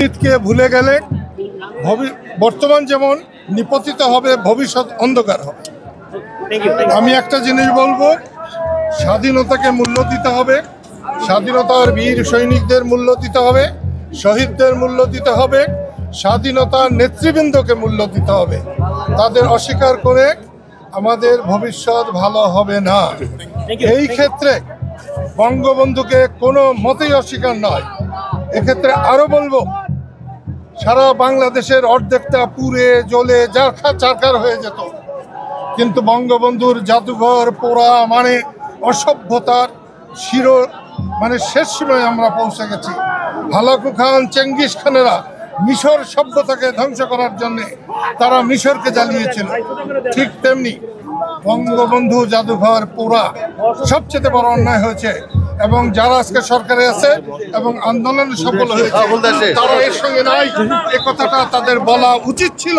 অতীতকে ভুলে গেলে বর্তমান যেমন নিপতিত হবে, ভবিষ্যৎ অন্ধকার হবে। আমি একটা জিনিস বলবো, স্বাধীনতাকে মূল্য দিতে হবে, স্বাধীনতার বীর সৈনিকদের মূল্য দিতে হবে, শহীদদের মূল্য দিতে হবে, স্বাধীনতার নেতৃবৃন্দকে মূল্য দিতে হবে। তাদের অস্বীকার করে আমাদের ভবিষ্যৎ ভালো হবে না। এই ক্ষেত্রে বঙ্গবন্ধুকে কোনো মতেই অস্বীকার নয়। এক্ষেত্রে আরো বলবো, সারা বাংলাদেশের অর্ধেকটা পুড়ে জ্বলে চারখার হয়ে যেত, কিন্তু বঙ্গবন্ধুর জাদুঘর পোড়া মানে অসভ্যতার শেষ সীমায় আমরা পৌঁছে গেছি। হালাকু খান, চেঙ্গিস খানেরা মিশর সভ্যতাকে ধ্বংস করার জন্য তারা মিশরকে জ্বালিয়েছিল। ঠিক তেমনি বঙ্গবন্ধু জাদুঘর পোড়া সবচেয়ে বড় অন্যায় হয়েছে, এবং যারা আজকে সরকারে আছে এবং আন্দোলনে সফল হয়েছে তারা এর সঙ্গে নাই, এ কথাটা তাদের বলা উচিত ছিল।